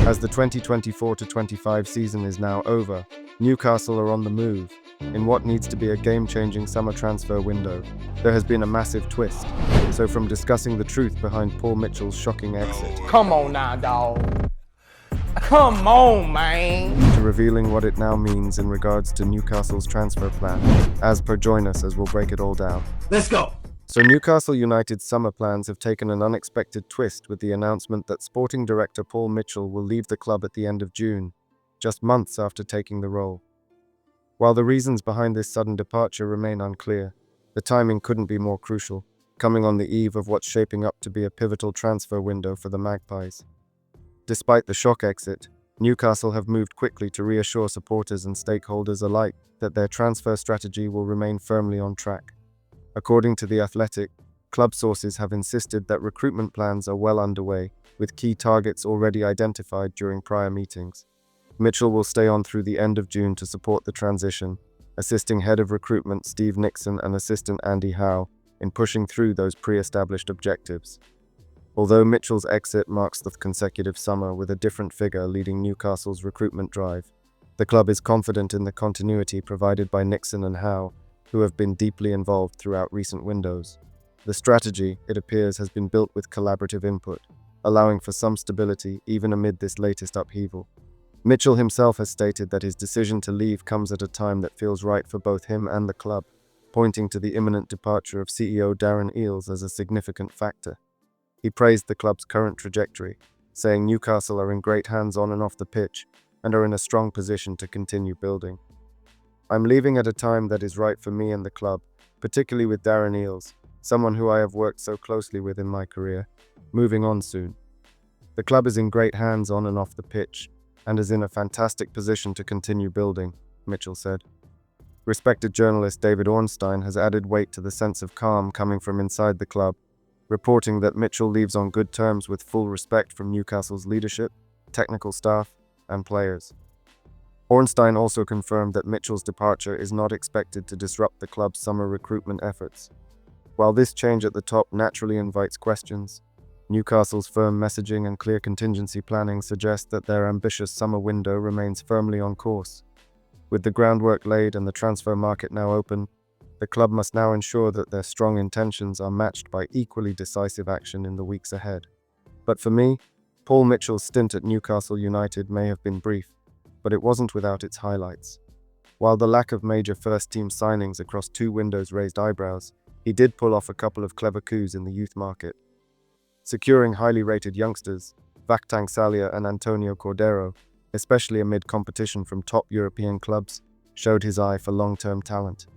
As the 2024-25 season is now over, Newcastle are on the move. In what needs to be a game-changing summer transfer window, there has been a massive twist. So from discussing the truth behind Paul Mitchell's shocking exit, Come on now, dawg. Come on, man. to revealing what it now means in regards to Newcastle's transfer plan. Join us as we'll break it all down. Let's go. So Newcastle United's summer plans have taken an unexpected twist with the announcement that sporting director Paul Mitchell will leave the club at the end of June, just months after taking the role. While the reasons behind this sudden departure remain unclear, the timing couldn't be more crucial, coming on the eve of what's shaping up to be a pivotal transfer window for the Magpies. Despite the shock exit, Newcastle have moved quickly to reassure supporters and stakeholders alike that their transfer strategy will remain firmly on track. According to The Athletic, club sources have insisted that recruitment plans are well underway, with key targets already identified during prior meetings. Mitchell will stay on through the end of June to support the transition, assisting head of recruitment Steve Nixon and assistant Andy Howe in pushing through those pre-established objectives. Although Mitchell's exit marks the consecutive summer with a different figure leading Newcastle's recruitment drive, the club is confident in the continuity provided by Nixon and Howe, who have been deeply involved throughout recent windows. The strategy, it appears, has been built with collaborative input, allowing for some stability even amid this latest upheaval. Mitchell himself has stated that his decision to leave comes at a time that feels right for both him and the club, pointing to the imminent departure of CEO Darren Eales as a significant factor. He praised the club's current trajectory, saying Newcastle are in great hands on and off the pitch and are in a strong position to continue building. "I'm leaving at a time that is right for me and the club, particularly with Darren Eales, someone who I have worked so closely with in my career, moving on soon. The club is in great hands on and off the pitch, and is in a fantastic position to continue building," Mitchell said. Respected journalist David Ornstein has added weight to the sense of calm coming from inside the club, reporting that Mitchell leaves on good terms with full respect from Newcastle's leadership, technical staff, and players. Ornstein also confirmed that Mitchell's departure is not expected to disrupt the club's summer recruitment efforts. While this change at the top naturally invites questions, Newcastle's firm messaging and clear contingency planning suggest that their ambitious summer window remains firmly on course. With the groundwork laid and the transfer market now open, the club must now ensure that their strong intentions are matched by equally decisive action in the weeks ahead. But for me, Paul Mitchell's stint at Newcastle United may have been brief, but it wasn't without its highlights. While the lack of major first-team signings across 2 windows raised eyebrows, he did pull off a couple of clever coups in the youth market. Securing highly rated youngsters, Vakhtang Salia and Antonio Cordero, especially amid competition from top European clubs, showed his eye for long-term talent.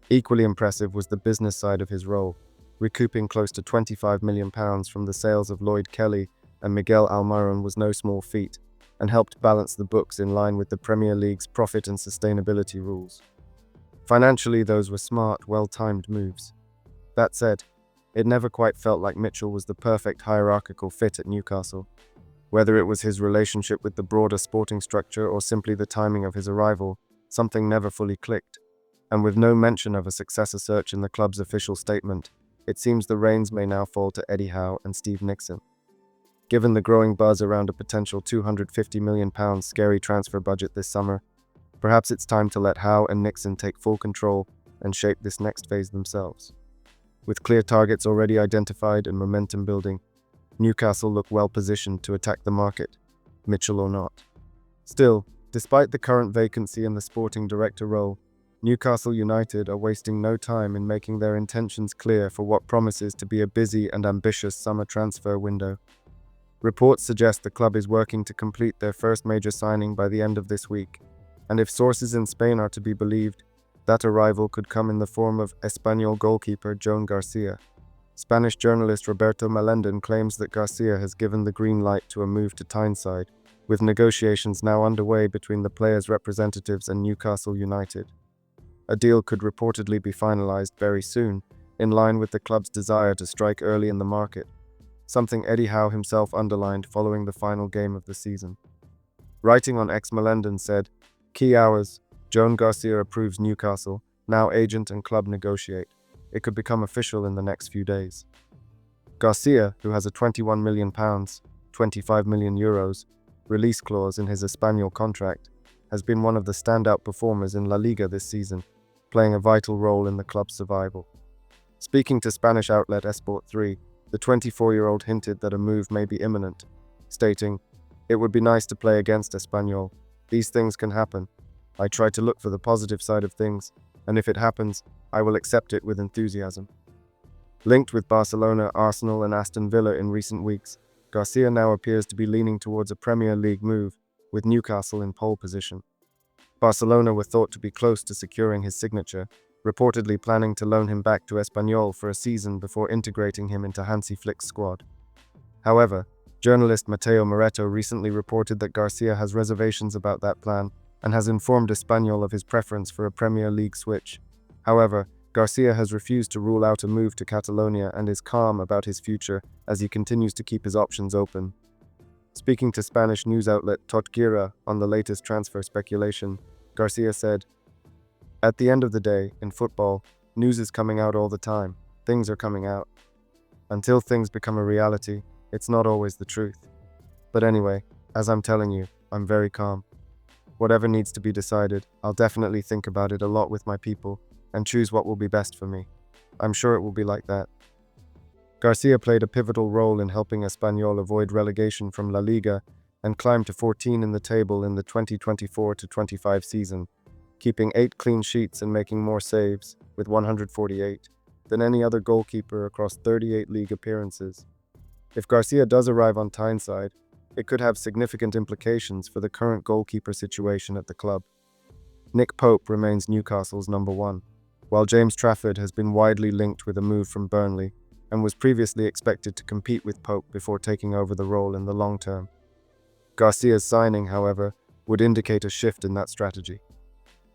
Equally impressive was the business side of his role, recouping close to £25 million from the sales of Lloyd Kelly and Miguel Almiron was no small feat, and helped balance the books in line with the Premier League's profit and sustainability rules. Financially, those were smart, well-timed moves. That said, it never quite felt like Mitchell was the perfect hierarchical fit at Newcastle. Whether it was his relationship with the broader sporting structure or simply the timing of his arrival, something never fully clicked. And with no mention of a successor search in the club's official statement, it seems the reins may now fall to Eddie Howe and Steve Nixon. Given the growing buzz around a potential £250 million scary transfer budget this summer, perhaps it's time to let Howe and Nixon take full control and shape this next phase themselves. With clear targets already identified and momentum building, Newcastle look well positioned to attack the market, Mitchell or not. Still, despite the current vacancy in the sporting director role, Newcastle United are wasting no time in making their intentions clear for what promises to be a busy and ambitious summer transfer window. Reports suggest the club is working to complete their first major signing by the end of this week, and if sources in Spain are to be believed, that arrival could come in the form of Espanyol goalkeeper Joan Garcia. Spanish journalist Roberto Melendon claims that Garcia has given the green light to a move to Tyneside, with negotiations now underway between the players' representatives and Newcastle United. A deal could reportedly be finalized very soon, in line with the club's desire to strike early in the market, something Eddie Howe himself underlined following the final game of the season. Writing on X, Melendon said, "Key hours, Joan Garcia approves Newcastle, now agent and club negotiate. It could become official in the next few days." Garcia, who has a £21 million, €25 million, release clause in his Espanyol contract, has been one of the standout performers in La Liga this season, playing a vital role in the club's survival. Speaking to Spanish outlet Esport 3, the 24-year-old hinted that a move may be imminent, stating, "It would be nice to play against Espanyol. These things can happen. I try to look for the positive side of things, and if it happens, I will accept it with enthusiasm." Linked with Barcelona, Arsenal, and Aston Villa in recent weeks, Garcia now appears to be leaning towards a Premier League move, with Newcastle in pole position. Barcelona were thought to be close to securing his signature, reportedly planning to loan him back to Espanyol for a season before integrating him into Hansi Flick's squad. However, journalist Mateo Moreto recently reported that Garcia has reservations about that plan and has informed Espanyol of his preference for a Premier League switch. However, Garcia has refused to rule out a move to Catalonia and is calm about his future as he continues to keep his options open. Speaking to Spanish news outlet Totgira on the latest transfer speculation, Garcia said, "At the end of the day, in football, news is coming out all the time. Things are coming out. Until things become a reality, it's not always the truth. But anyway, as I'm telling you, I'm very calm. Whatever needs to be decided, I'll definitely think about it a lot with my people and choose what will be best for me. I'm sure it will be like that." Garcia played a pivotal role in helping Espanyol avoid relegation from La Liga and climb to 14 in the table in the 2024-25 season, keeping 8 clean sheets and making more saves, with 148, than any other goalkeeper across 38 league appearances. If Garcia does arrive on Tyneside, it could have significant implications for the current goalkeeper situation at the club. Nick Pope remains Newcastle's number 1, while James Trafford has been widely linked with a move from Burnley and was previously expected to compete with Pope before taking over the role in the long term. Garcia's signing, however, would indicate a shift in that strategy.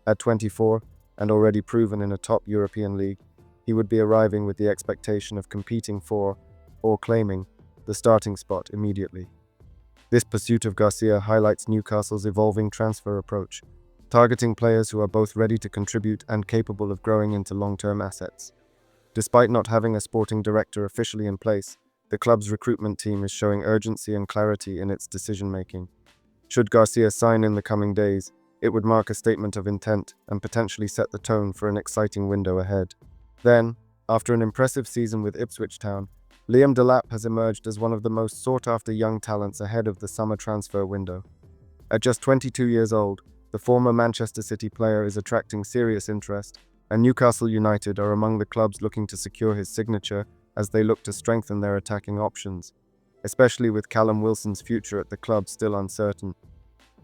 At 24, and already proven in a top European league, he would be arriving with the expectation of competing for, or claiming, the starting spot immediately. This pursuit of Garcia highlights Newcastle's evolving transfer approach, targeting players who are both ready to contribute and capable of growing into long-term assets. Despite not having a sporting director officially in place, the club's recruitment team is showing urgency and clarity in its decision-making. Should Garcia sign in the coming days, it would mark a statement of intent and potentially set the tone for an exciting window ahead. Then, after an impressive season with Ipswich Town, Liam Delap has emerged as one of the most sought-after young talents ahead of the summer transfer window. At just 22 years old, the former Manchester City player is attracting serious interest, and Newcastle United are among the clubs looking to secure his signature as they look to strengthen their attacking options, especially with Callum Wilson's future at the club still uncertain.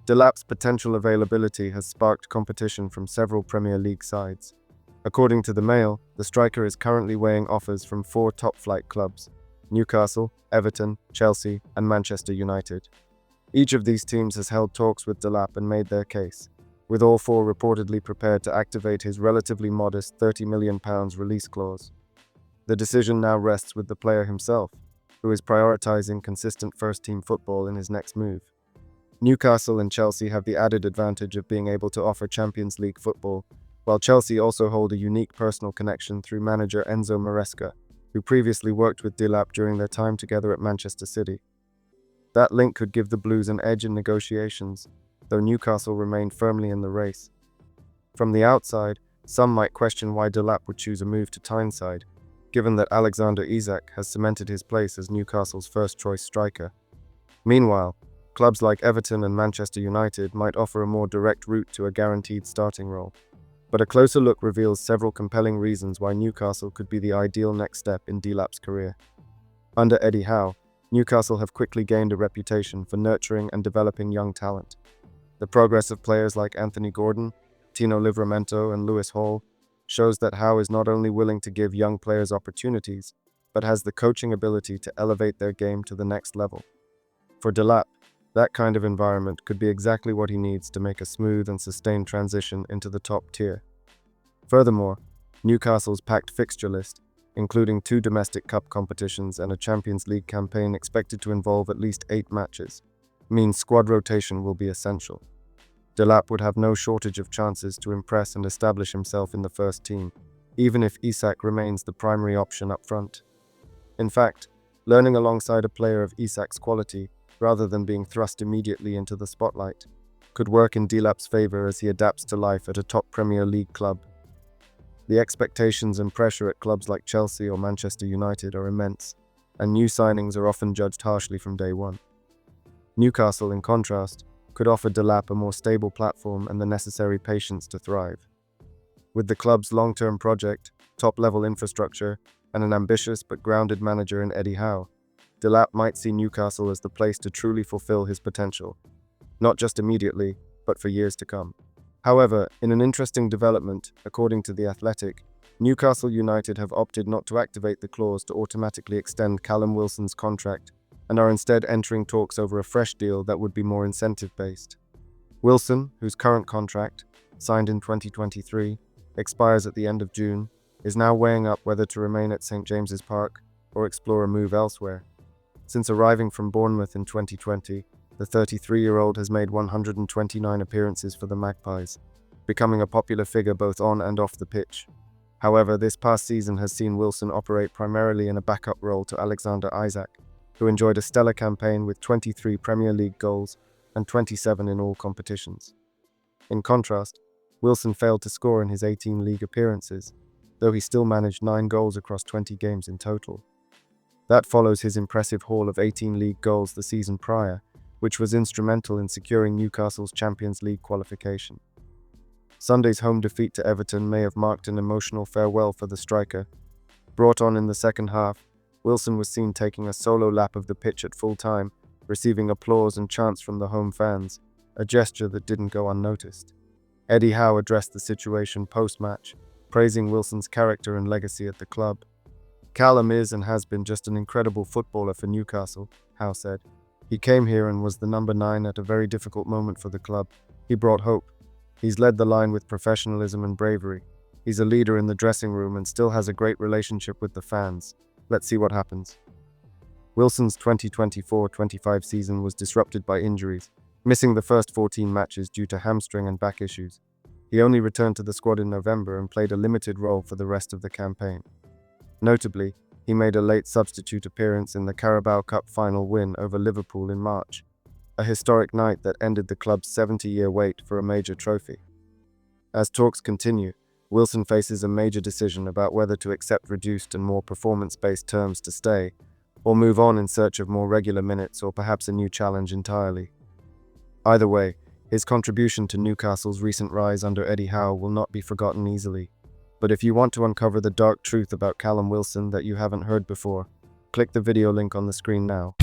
Delap's potential availability has sparked competition from several Premier League sides. According to the Mail, the striker is currently weighing offers from 4 top-flight clubs: Newcastle, Everton, Chelsea, and Manchester United. Each of these teams has held talks with Delap and made their case, with all 4 reportedly prepared to activate his relatively modest £30 million release clause. The decision now rests with the player himself, who is prioritizing consistent first-team football in his next move. Newcastle and Chelsea have the added advantage of being able to offer Champions League football, while Chelsea also hold a unique personal connection through manager Enzo Maresca, who previously worked with Delap during their time together at Manchester City. That link could give the Blues an edge in negotiations, though Newcastle remained firmly in the race. From the outside, some might question why Delap would choose a move to Tyneside, given that Alexander Isak has cemented his place as Newcastle's first-choice striker. Meanwhile, clubs like Everton and Manchester United might offer a more direct route to a guaranteed starting role. But a closer look reveals several compelling reasons why Newcastle could be the ideal next step in Delap's career. Under Eddie Howe, Newcastle have quickly gained a reputation for nurturing and developing young talent. The progress of players like Anthony Gordon, Tino Livramento, and Lewis Hall shows that Howe is not only willing to give young players opportunities, but has the coaching ability to elevate their game to the next level. For Delap, that kind of environment could be exactly what he needs to make a smooth and sustained transition into the top tier. Furthermore, Newcastle's packed fixture list, including 2 domestic cup competitions and a Champions League campaign expected to involve at least 8 matches, means squad rotation will be essential. Delap would have no shortage of chances to impress and establish himself in the first team, even if Isak remains the primary option up front. In fact, learning alongside a player of Isak's quality rather than being thrust immediately into the spotlight, could work in Delap's favor as he adapts to life at a top Premier League club. The expectations and pressure at clubs like Chelsea or Manchester United are immense, and new signings are often judged harshly from day one. Newcastle, in contrast, could offer Delap a more stable platform and the necessary patience to thrive. With the club's long-term project, top-level infrastructure, and an ambitious but grounded manager in Eddie Howe, Delap might see Newcastle as the place to truly fulfill his potential, not just immediately, but for years to come. However, in an interesting development, according to The Athletic, Newcastle United have opted not to activate the clause to automatically extend Callum Wilson's contract and are instead entering talks over a fresh deal that would be more incentive-based. Wilson, whose current contract, signed in 2023, expires at the end of June, is now weighing up whether to remain at St James's Park or explore a move elsewhere. Since arriving from Bournemouth in 2020, the 33-year-old has made 129 appearances for the Magpies, becoming a popular figure both on and off the pitch. However, this past season has seen Wilson operate primarily in a backup role to Alexander Isak, who enjoyed a stellar campaign with 23 Premier League goals and 27 in all competitions. In contrast, Wilson failed to score in his 18 league appearances, though he still managed 9 goals across 20 games in total. That follows his impressive haul of 18 league goals the season prior, which was instrumental in securing Newcastle's Champions League qualification. Sunday's home defeat to Everton may have marked an emotional farewell for the striker. Brought on in the second half, Wilson was seen taking a solo lap of the pitch at full time, receiving applause and chants from the home fans, a gesture that didn't go unnoticed. Eddie Howe addressed the situation post-match, praising Wilson's character and legacy at the club. "Callum is and has been just an incredible footballer for Newcastle," Howe said. "He came here and was the number 9 at a very difficult moment for the club. He brought hope. He's led the line with professionalism and bravery. He's a leader in the dressing room and still has a great relationship with the fans. Let's see what happens." Wilson's 2024-25 season was disrupted by injuries, missing the first 14 matches due to hamstring and back issues. He only returned to the squad in November and played a limited role for the rest of the campaign. Notably, he made a late substitute appearance in the Carabao Cup final win over Liverpool in March, a historic night that ended the club's 70-year wait for a major trophy. As talks continue, Wilson faces a major decision about whether to accept reduced and more performance-based terms to stay, or move on in search of more regular minutes or perhaps a new challenge entirely. Either way, his contribution to Newcastle's recent rise under Eddie Howe will not be forgotten easily. But if you want to uncover the dark truth about Callum Wilson that you haven't heard before, click the video link on the screen now.